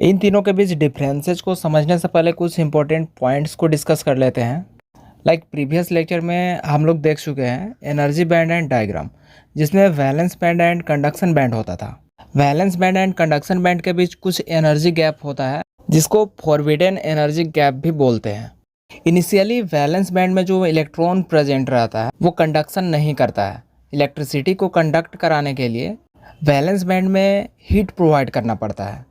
इन तीनों के बीच डिफरेंसेस को समझने से पहले कुछ इंपॉर्टेंट पॉइंट्स को डिस्कस कर लेते हैं। लाइक प्रीवियस लेक्चर में हम लोग देख चुके हैं एनर्जी बैंड एंड डायग्राम, जिसमें valence band and conduction band होता था। Valence band and conduction band के बीच कुछ एनर्जी गैप होता है, जिसको फॉरबिडन एनर्जी गैप भी बोलते हैं। इनिशियली वैलेंस बैंड में जो इलेक्ट्रॉन प्रेजेंट रहता है वो कंडक्शन नहीं करता है। इलेक्ट्रिसिटी को कंडक्ट कराने के लिए वैलेंस बैंड में हीट प्रोवाइड करना पड़ता है,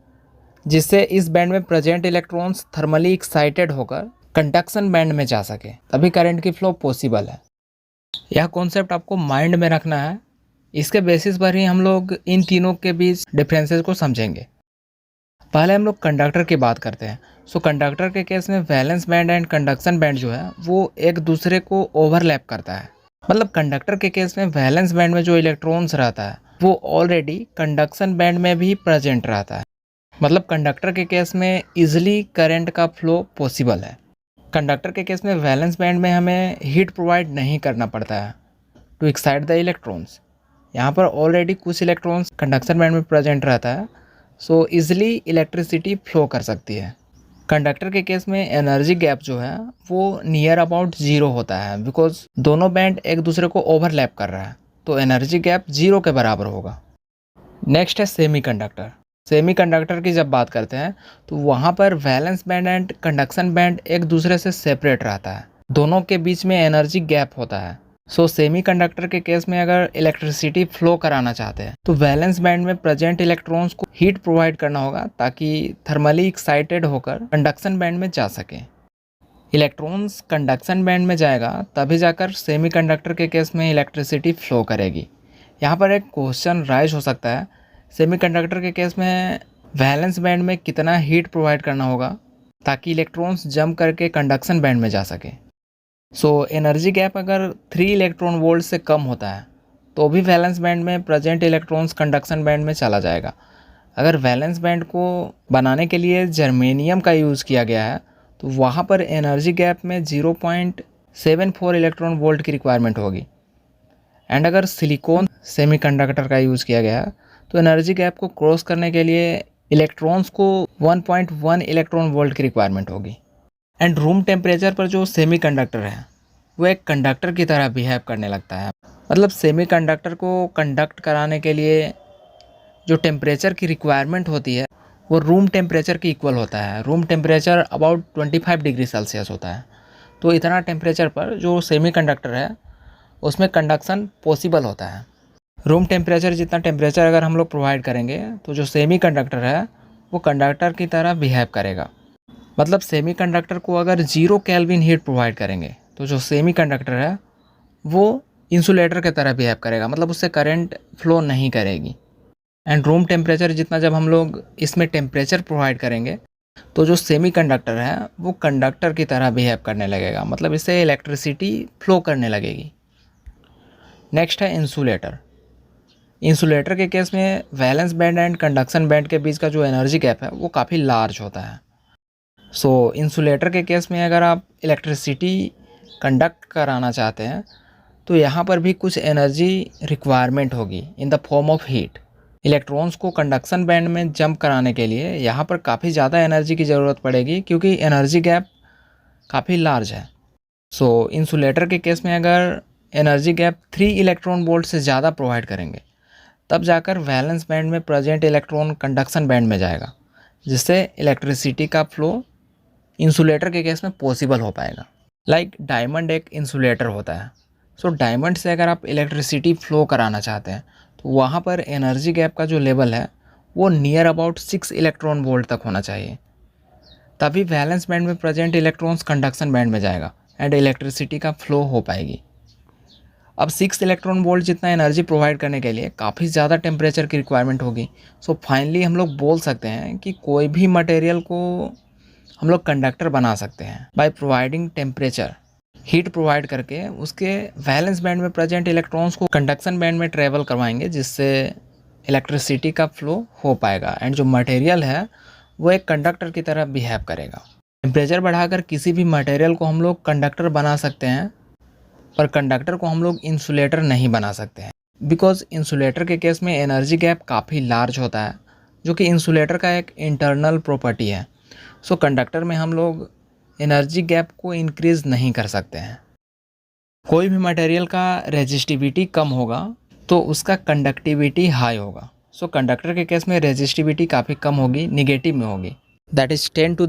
जिससे इस बैंड में प्रेजेंट इलेक्ट्रॉन्स थर्मली एक्साइटेड होकर कंडक्शन बैंड में जा सके, तभी करंट की फ्लो पॉसिबल है। यह कॉन्सेप्ट आपको माइंड में रखना है। इसके बेसिस पर ही हम लोग इन तीनों के बीच डिफरेंसेस को समझेंगे। पहले हम लोग कंडक्टर की बात करते हैं। सो कंडक्टर के केस में valence band and conduction band जो है वो एक दूसरे को ओवरलैप करता है। मतलब कंडक्टर के केस में वैलेंस बैंड में जो इलेक्ट्रॉन्स रहता है वो ऑलरेडी कंडक्शन बैंड में भी प्रेजेंट रहता है। मतलब कंडक्टर के केस में इजीली करंट का फ्लो पॉसिबल है। कंडक्टर के केस में वैलेंस बैंड में हमें हीट प्रोवाइड नहीं करना पड़ता है टू एक्साइट द इलेक्ट्रॉन्स। यहाँ पर ऑलरेडी कुछ इलेक्ट्रॉन्स कंडक्शन बैंड में प्रेजेंट रहता है, सो इजीली इलेक्ट्रिसिटी फ्लो कर सकती है। कंडक्टर के केस में एनर्जी गैप जो है वो नियर अबाउट ज़ीरो होता है, बिकॉज दोनों बैंड एक दूसरे को ओवरलैप कर रहा है, तो एनर्जी गैप ज़ीरो के बराबर होगा। नेक्स्ट है सेमीकंडक्टर। सेमीकंडक्टर की जब बात करते हैं तो वहाँ पर valence band and conduction band एक दूसरे से सेपरेट रहता है, दोनों के बीच में एनर्जी गैप होता है। सो सेमीकंडक्टर के केस में अगर इलेक्ट्रिसिटी फ्लो कराना चाहते हैं तो वैलेंस बैंड में प्रेजेंट इलेक्ट्रॉन्स को हीट प्रोवाइड करना होगा ताकि थर्मली एक्साइटेड होकर कंडक्शन बैंड में जा सके। इलेक्ट्रॉन्स कंडक्शन बैंड में जाएगा तभी जाकर सेमीकंडक्टर के केस में इलेक्ट्रिसिटी फ्लो करेगी। यहाँ पर एक क्वेश्चन राइज हो सकता है, सेमीकंडक्टर के केस में वैलेंस बैंड में कितना हीट प्रोवाइड करना होगा ताकि इलेक्ट्रॉन्स जंप करके कंडक्शन बैंड में जा सके। सो एनर्जी गैप अगर 3 इलेक्ट्रॉन वोल्ट से कम होता है तो भी वैलेंस बैंड में प्रेजेंट इलेक्ट्रॉन्स कंडक्शन बैंड में चला जाएगा। अगर वैलेंस बैंड को बनाने के लिए जर्मेनियम का यूज़ किया गया है तो वहाँ पर एनर्जी गैप में 0.74 इलेक्ट्रॉन वोल्ट की रिक्वायरमेंट होगी। एंड अगर सिलिकॉन सेमीकंडक्टर का यूज़ किया गया है तो एनर्जी गैप को क्रॉस करने के लिए इलेक्ट्रॉन्स को 1.1 इलेक्ट्रॉन वोल्ट की रिक्वायरमेंट होगी। एंड रूम टेम्परेचर पर जो सेमीकंडक्टर है वो एक कंडक्टर की तरह बिहेव करने लगता है। मतलब सेमीकंडक्टर को कंडक्ट कराने के लिए जो टेम्परेचर की रिक्वायरमेंट होती है वो रूम टेम्परेचर की इक्वल होता है। Room temperature about 25 degree Celsius होता है। तो इतना टेम्परेचर पर जो सेमीकंडक्टर है उसमें कंडक्शन पॉसिबल होता है। रूम टेम्परेचर जितना टेम्परेचर अगर हम लोग प्रोवाइड करेंगे तो जो सेमीकंडक्टर है वो कंडक्टर की तरह बिहेव करेगा। मतलब सेमीकंडक्टर को अगर 0 केल्विन हीट प्रोवाइड करेंगे तो जो सेमीकंडक्टर है वो इंसुलेटर की तरह बिहेव करेगा, मतलब उससे करंट फ्लो नहीं करेगी। एंड रूम टेम्परेचर जितना जब हम लोग इसमें टेम्परेचर प्रोवाइड करेंगे तो जो सेमीकंडक्टर है वो कंडक्टर की तरह बिहेव करने लगेगा, मतलब इससे इलेक्ट्रिसिटी फ्लो करने लगेगी। नेक्स्ट है इंसुलेटर। इंसुलेटर के केस में valence band and conduction band के बीच का जो एनर्जी गैप है वो काफ़ी लार्ज होता है। सो इंसुलेटर के केस में अगर आप इलेक्ट्रिसिटी कंडक्ट कराना चाहते हैं तो यहाँ पर भी कुछ एनर्जी रिक्वायरमेंट होगी in the form of heat. Electrons को कंडक्शन बैंड में जंप कराने के लिए यहाँ पर काफ़ी ज़्यादा एनर्जी की ज़रूरत पड़ेगी क्योंकि एनर्जी गैप काफ़ी लार्ज है। सो इंसुलेटर के केस में अगर एनर्जी गैप 3 इलेक्ट्रॉन वोल्ट से ज़्यादा प्रोवाइड करेंगे तब जाकर वैलेंस बैंड में प्रेजेंट इलेक्ट्रॉन कंडक्शन बैंड में जाएगा, जिससे इलेक्ट्रिसिटी का फ्लो इंसुलेटर के केस में पॉसिबल हो पाएगा। लाइक डायमंड एक इंसुलेटर होता है। सो डायमंड से अगर आप इलेक्ट्रिसिटी फ्लो कराना चाहते हैं तो वहाँ पर एनर्जी गैप का जो लेवल है वो नियर अबाउट 6 इलेक्ट्रॉन वोल्ट तक होना चाहिए, तभी वैलेंस बैंड में प्रेजेंट इलेक्ट्रॉन्स कंडक्शन बैंड में जाएगा एंड इलेक्ट्रिसिटी का फ्लो हो पाएगी। अब 6 इलेक्ट्रॉन वोल्ट जितना एनर्जी प्रोवाइड करने के लिए काफ़ी ज़्यादा टेम्परेचर की रिक्वायरमेंट होगी। सो फाइनली हम लोग बोल सकते हैं कि कोई भी मटेरियल को हम लोग कंडक्टर बना सकते हैं by providing temperature. Heat provide करके उसके वैलेंस बैंड में प्रेजेंट इलेक्ट्रॉन्स को कंडक्शन बैंड में ट्रेवल करवाएंगे, जिससे इलेक्ट्रिसिटी का फ्लो हो पाएगा एंड जो मटेरियल है वो एक कंडक्टर की तरह बिहेव करेगा। टेम्परेचर बढ़ाकर किसी भी मटेरियल को हम लोग कंडक्टर बना सकते हैं, पर कंडक्टर को हम लोग इंसुलेटर नहीं बना सकते हैं, बिकॉज इंसुलेटर के केस में एनर्जी गैप काफ़ी लार्ज होता है। जो कि इंसुलेटर का एक इंटरनल प्रॉपर्टी है। सो कंडक्टर में हम लोग एनर्जी गैप को इंक्रीज़ नहीं कर सकते हैं। कोई भी मटेरियल का रेजिस्टिविटी कम होगा तो उसका कंडक्टिविटी हाई होगा। सो कंडक्टर के केस में रेजिस्टिविटी काफ़ी कम होगी, निगेटिव में होगी, that is 10⁸ to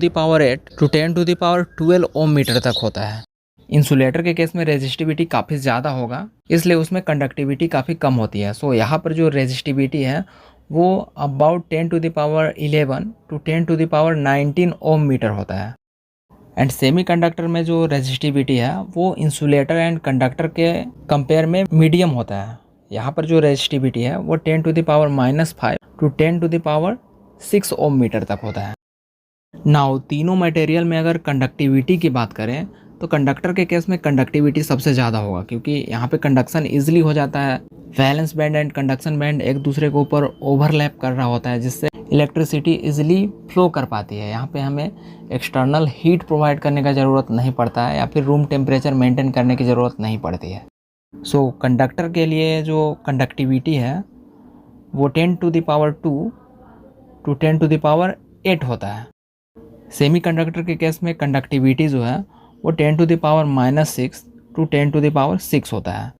10⁻12 ohm meter तक होता है। इंसुलेटर के केस में रेजिस्टिविटी काफ़ी ज़्यादा होगा, इसलिए उसमें कंडक्टिविटी काफ़ी कम होती है। सो यहाँ पर जो रेजिस्टिविटी है वो अबाउट 10⁻11 टू 10⁻19 ओम मीटर होता है। एंड सेमी कंडक्टर में जो रेजिस्टिविटी है वो इंसुलेटर एंड कंडक्टर के कंपेयर में मीडियम होता है। यहाँ पर जो रेजिस्टिविटी है वो 10⁻⁻5 टू 10⁻6 ओम मीटर तक होता है। नाउ तीनों मटेरियल में अगर कंडक्टिविटी की बात करें तो कंडक्टर के केस में कंडक्टिविटी सबसे ज़्यादा होगा, क्योंकि यहाँ पे कंडक्शन ईजिली हो जाता है। Valence band and conduction band एक दूसरे के ऊपर ओवरलैप कर रहा होता है, जिससे इलेक्ट्रिसिटी ईजिली फ्लो कर पाती है। यहाँ पे हमें एक्सटर्नल हीट प्रोवाइड करने का ज़रूरत नहीं पड़ता है या फिर रूम टेम्परेचर मेंटेन करने की ज़रूरत नहीं पड़ती है। सो कंडक्टर के लिए जो कंडक्टिविटी है वो 10⁻² टू 10⁸ होता है। सेमी कंडक्टर के केस में कंडक्टिविटी जो है वो 10⁻⁻6 टू 10⁻6 होता है।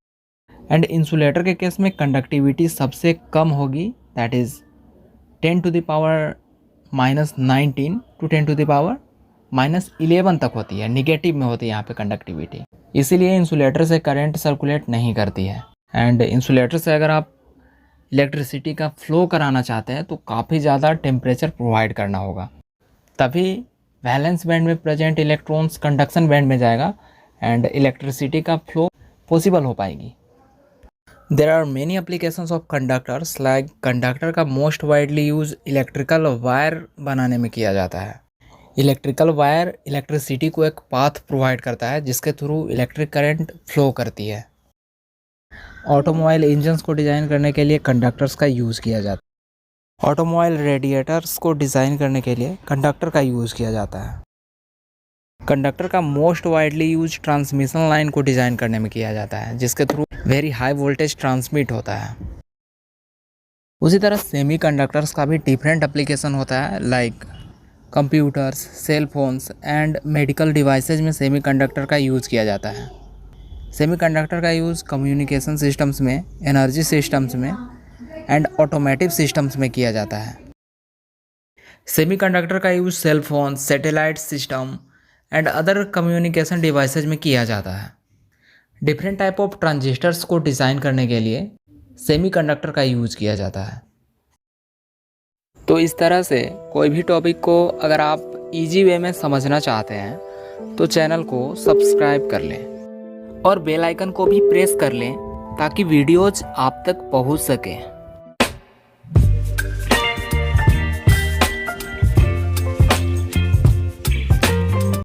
एंड इंसुलेटर के केस में कंडक्टिविटी सबसे कम होगी, दैट इज़ 10⁻⁻19 टू 10⁻⁻11 तक होती है, निगेटिव में होती है यहाँ पे कंडक्टिविटी। इसीलिए इंसुलेटर से करंट सर्कुलेट नहीं करती है। एंड इंसुलेटर से अगर आप इलेक्ट्रिसिटी का फ्लो कराना चाहते हैं तो काफ़ी ज़्यादा टेम्परेचर प्रोवाइड करना होगा, तभी वैलेंस बैंड में प्रेजेंट इलेक्ट्रॉन्स कंडक्शन बैंड में जाएगा एंड इलेक्ट्रिसिटी का फ्लो पॉसिबल हो पाएगी। There are many applications of conductors, like conductor का most widely use electrical wire बनाने में किया जाता है। इलेक्ट्रिकल वायर इलेक्ट्रिसिटी को एक पाथ प्रोवाइड करता है जिसके थ्रू इलेक्ट्रिक करंट फ्लो करती है। ऑटोमोबाइल इंजन्स को डिज़ाइन करने के लिए कंडक्टर्स का यूज़ किया जाता है। ऑटोमोबाइल रेडिएटर्स को डिज़ाइन करने के लिए कंडक्टर का यूज़ किया जाता है। कंडक्टर का most widely use transmission line को डिज़ाइन करने में किया जाता है, जिसके through very high voltage transmit होता है। उसी तरह सेमी कंडक्टर्स का भी डिफरेंट एप्लीकेशन होता है, like computers, cell phones and medical devices में सेमी कंडक्टर का यूज़ किया जाता है। सेमी कंडक्टर का यूज़ कम्युनिकेशन सिस्टम्स में, एनर्जी सिस्टम्स में एंड ऑटोमेटिव सिस्टम्स में किया जाता है। सेमीकंडक्टर का use cell phone, satellite system and other communication devices में किया जाता है। डिफरेंट टाइप ऑफ ट्रांजिस्टर्स को डिज़ाइन करने के लिए सेमीकंडक्टर का यूज़ किया जाता है। तो इस तरह से कोई भी टॉपिक को अगर आप इजी वे में समझना चाहते हैं तो चैनल को सब्सक्राइब कर लें और बेल आइकन को भी प्रेस कर लें ताकि वीडियोज आप तक पहुंच सकें।